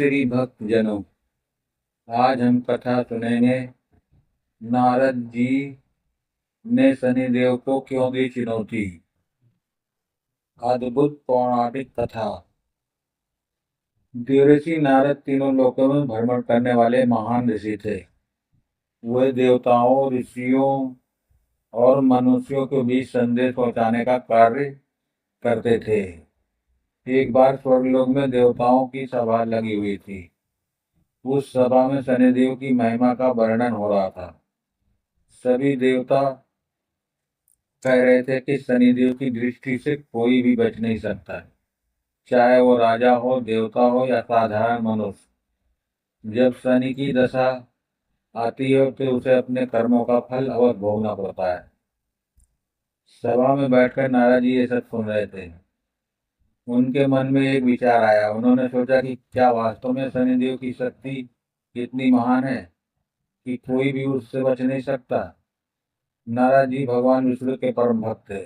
श्री भक्त जनों, आज हम कथा सुनेंगे नारद जी ने शनिदेव को क्यों दी चुनौती। अद्भुत पौराणिक कथा। देवर्षि नारद तीनों लोकों में भ्रमण करने वाले महान ऋषि थे। वे देवताओं, ऋषियों और मनुष्यों के बीच संदेश पहुंचाने का कार्य करते थे। एक बार स्वर्गलोक में देवताओं की सभा लगी हुई थी। उस सभा में शनिदेव की महिमा का वर्णन हो रहा था। सभी देवता कह रहे थे कि शनिदेव की दृष्टि से कोई भी बच नहीं सकता है, चाहे वो राजा हो, देवता हो या साधारण मनुष्य। जब शनि की दशा आती है तो उसे अपने कर्मों का फल अवश्य भोगना पड़ता है। सभा में बैठकर नारद जी ये सब सुन रहे थे। उनके मन में एक विचार आया। उन्होंने सोचा कि क्या वास्तव में शनिदेव की शक्ति इतनी महान है कि कोई भी उससे बच नहीं सकता। नारद जी भगवान विष्णु के परम भक्त थे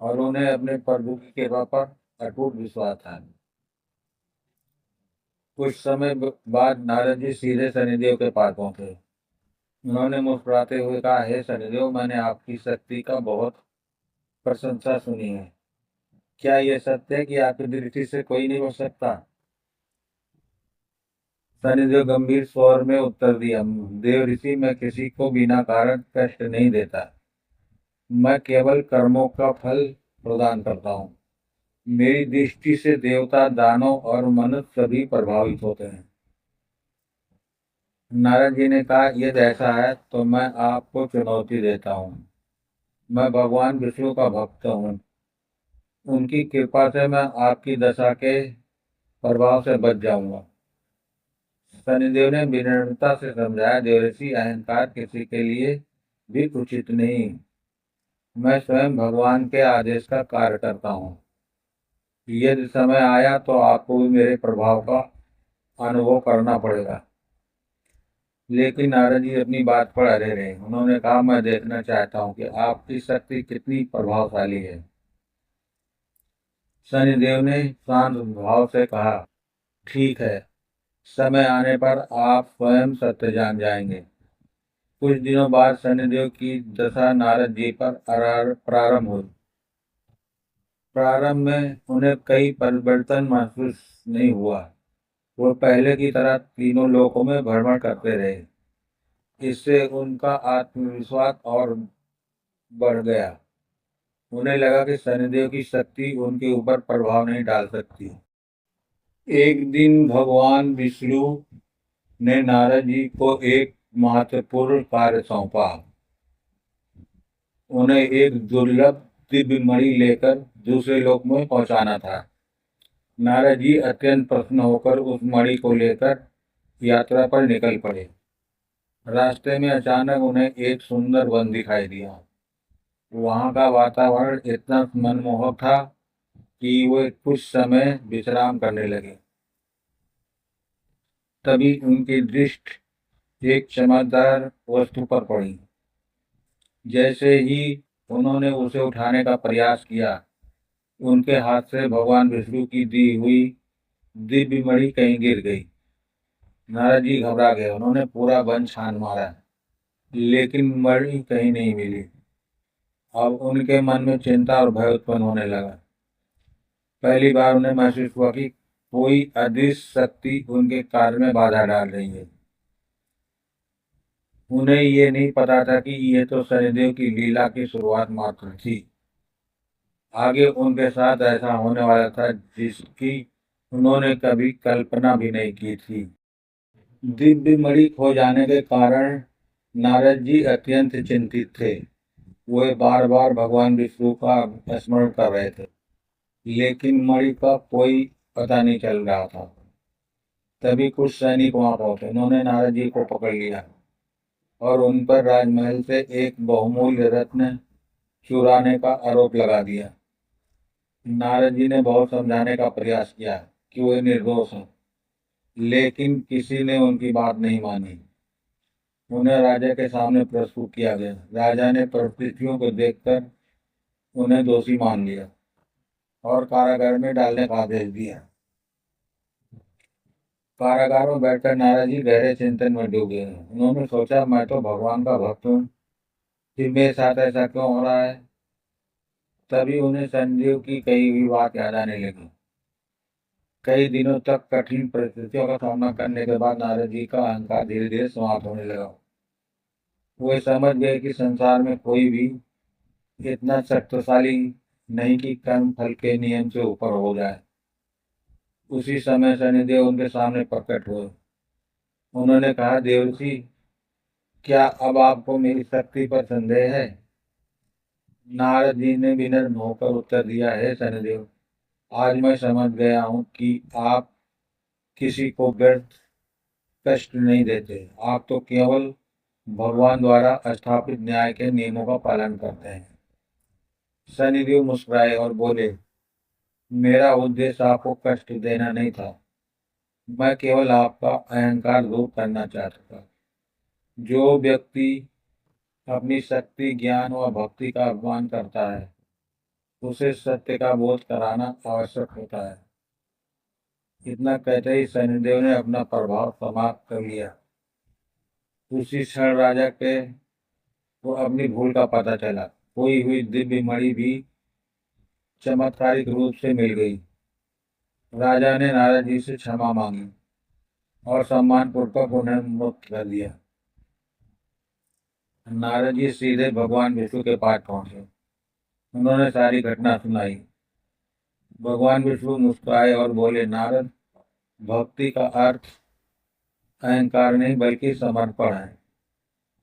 और उन्हें अपने प्रभु की कृपा पर अटूट विश्वास था। कुछ समय बाद नारद जी सीधे शनिदेव के पास पहुंचे। उन्होंने मुस्कुराते हुए कहा, हे शनिदेव, मैंने आपकी शक्ति का बहुत प्रशंसा सुनी है। क्या यह सत्य है कि आपकी दृष्टि से कोई नहीं बच सकता? शनिदेव गंभीर स्वर में उत्तर दिया, देव ऋषि, मैं किसी को बिना कारण कष्ट नहीं देता। मैं केवल कर्मों का फल प्रदान करता हूँ। मेरी दृष्टि से देवता, दानव और मनुष्य सभी प्रभावित होते हैं। नारद जी ने कहा, यदि ऐसा है तो मैं आपको चुनौती देता हूँ। मैं भगवान विष्णु का भक्त हूँ। उनकी कृपा से मैं आपकी दशा के प्रभाव से बच जाऊंगा। शनिदेव ने विनम्रता से समझाया, देवर्षि, अहंकार किसी के लिए भी उचित नहीं। मैं स्वयं भगवान के आदेश का कार्य करता हूँ। यदि समय आया तो आपको भी मेरे प्रभाव का अनुभव करना पड़ेगा। लेकिन नारद जी अपनी बात पर अड़े रहे। उन्होंने कहा, मैं देखना चाहता हूँ कि आपकी शक्ति कितनी प्रभावशाली है। शनिदेव ने शांत भाव से कहा, ठीक है, समय आने पर आप स्वयं सत्य जान जाएंगे। कुछ दिनों बाद शनिदेव की दशा नारद जी पर प्रारंभ हुई। प्रारंभ में उन्हें कई परिवर्तन महसूस नहीं हुआ। वो पहले की तरह तीनों लोकों में भ्रमण करते रहे। इससे उनका आत्मविश्वास और बढ़ गया। उन्हें लगा कि शनिदेव की शक्ति उनके ऊपर प्रभाव नहीं डाल सकती। एक दिन भगवान विष्णु ने नारद जी को एक महत्वपूर्ण कार्य सौंपा। उन्हें एक दुर्लभ दिव्य मणि लेकर दूसरे लोक में पहुंचाना था। नारद जी अत्यंत प्रसन्न होकर उस मणि को लेकर यात्रा पर निकल पड़े। रास्ते में अचानक उन्हें एक सुंदर वन दिखाई दिया। वहां का वातावरण इतना मनमोहक था कि वे कुछ समय विश्राम करने लगे। तभी उनकी दृष्टि एक चमकदार वस्तु पर पड़ी। जैसे ही उन्होंने उसे उठाने का प्रयास किया, उनके हाथ से भगवान विष्णु की दी हुई दिव्य मणि कहीं गिर गई। नारद जी घबरा गए। उन्होंने पूरा वन छान मारा, लेकिन मणि कहीं नहीं मिली। अब उनके मन में चिंता और भय उत्पन्न होने लगा। पहली बार उन्हें महसूस हुआ कि कोई अदृश्य शक्ति उनके कार्य में बाधा डाल रही है। उन्हें ये नहीं पता था कि ये तो शनिदेव की लीला की शुरुआत मात्र थी। आगे उनके साथ ऐसा होने वाला था जिसकी उन्होंने कभी कल्पना भी नहीं की थी। दिव्य मणि खो जाने के कारण नारद जी अत्यंत चिंतित थे। वे बार बार भगवान विष्णु का स्मरण कर रहे थे, लेकिन मणि का कोई पता नहीं चल रहा था। तभी कुछ सैनिक वहां पहुंचे। उन्होंने नारद जी को पकड़ लिया और उन पर राजमहल से एक बहुमूल्य रत्न चुराने का आरोप लगा दिया। नारद जी ने बहुत समझाने का प्रयास किया कि वे निर्दोष हैं, लेकिन किसी ने उनकी बात नहीं मानी। उन्हें राजा के सामने प्रस्तुत किया गया। राजा ने परिस्थितियों को देखकर उन्हें दोषी मान लिया और कारागार में डालने का आदेश दिया। कारागार में बैठकर नारद जी गहरे चिंतन में डूब गए। उन्होंने सोचा, मैं तो भगवान का भक्त हूँ, फिर मेरे साथ ऐसा क्यों हो रहा है। तभी उन्हें संजीव की कही हुई बात याद आने लगी। कई दिनों तक कठिन परिस्थितियों का सामना करने के बाद नारद जी का अहंकार धीरे धीरे समाप्त होने लगा। वे समझ गए कि संसार में कोई भी इतना शक्तिशाली नहीं कि कर्म फल के नियम से ऊपर हो जाए। उसी समय शनिदेव उनके सामने प्रकट हुए। उन्होंने कहा, देवर्षि, क्या अब आपको मेरी शक्ति पर संदेह है। नारद जी ने विनम्र होकर उत्तर दिया, है शनिदेव, आज मैं समझ गया हूँ कि आप किसी को व्यर्थ कष्ट नहीं देते। आप तो केवल भगवान द्वारा स्थापित न्याय के नियमों का पालन करते हैं। शनिदेव मुस्कुराए और बोले, मेरा उद्देश्य आपको कष्ट देना नहीं था, मैं केवल आपका अहंकार दूर करना चाहता था। जो व्यक्ति अपनी शक्ति, ज्ञान व भक्ति का अपमान करता है, उसे सत्य का बोध कराना आवश्यक होता है। इतना कहते ही शनिदेव ने अपना प्रभाव समाप्त कर लिया। उसी क्षण राजा के को अपनी भूल का पता चला। खोई हुई दिव्य मणि भी चमत्कारिक रूप से मिल गई। राजा ने नारद जी से क्षमा मांगी और सम्मान पूर्वक उन्हें मुक्त कर दिया। नारद जी सीधे भगवान विष्णु के पास पहुंचे। उन्होंने सारी घटना सुनाई। भगवान विष्णु मुस्कुराए और बोले, नारद, भक्ति का अर्थ अहंकार नहीं बल्कि समर्पण है।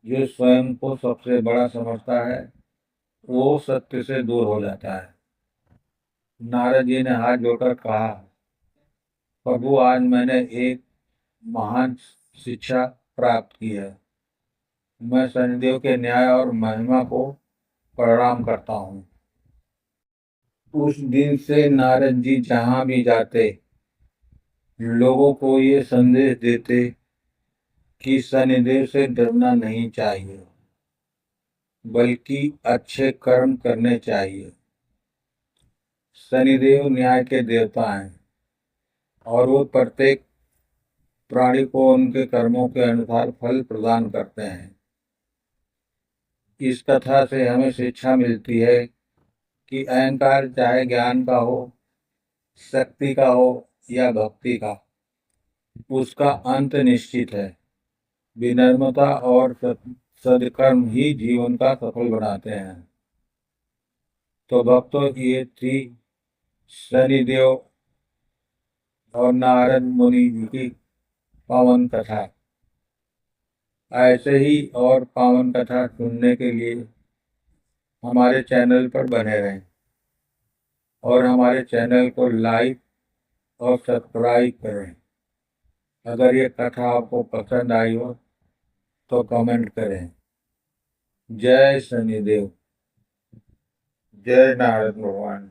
जो स्वयं को सबसे बड़ा समझता है, वो सत्य से दूर हो जाता है। नारद जी ने हाथ जोड़कर कहा, प्रभु, आज मैंने एक महान शिक्षा प्राप्त की है। मैं शनिदेव के न्याय और महिमा को प्रणाम करता हूँ। उस दिन से नारद जी जहां भी जाते, लोगों को ये संदेश देते कि शनिदेव से डरना नहीं चाहिए, बल्कि अच्छे कर्म करने चाहिए। शनिदेव न्याय के देवता हैं और वो प्रत्येक प्राणी को उनके कर्मों के अनुसार फल प्रदान करते हैं। इस कथा से हमें शिक्षा मिलती है कि अहंकार चाहे ज्ञान का हो, शक्ति का हो या भक्ति का, उसका अंत निश्चित है। विनम्रता और सदकर्म ही जीवन का सफल बनाते हैं। तो भक्तों, ये थी शनिदेव और नारद मुनि जी की पावन कथा। ऐसे ही और पावन कथा सुनने के लिए हमारे चैनल पर बने रहें और हमारे चैनल को लाइक और सब्सक्राइब करें। अगर ये कथा आपको पसंद आई हो तो कमेंट करें। जय शनिदेव, जय नारद भगवान।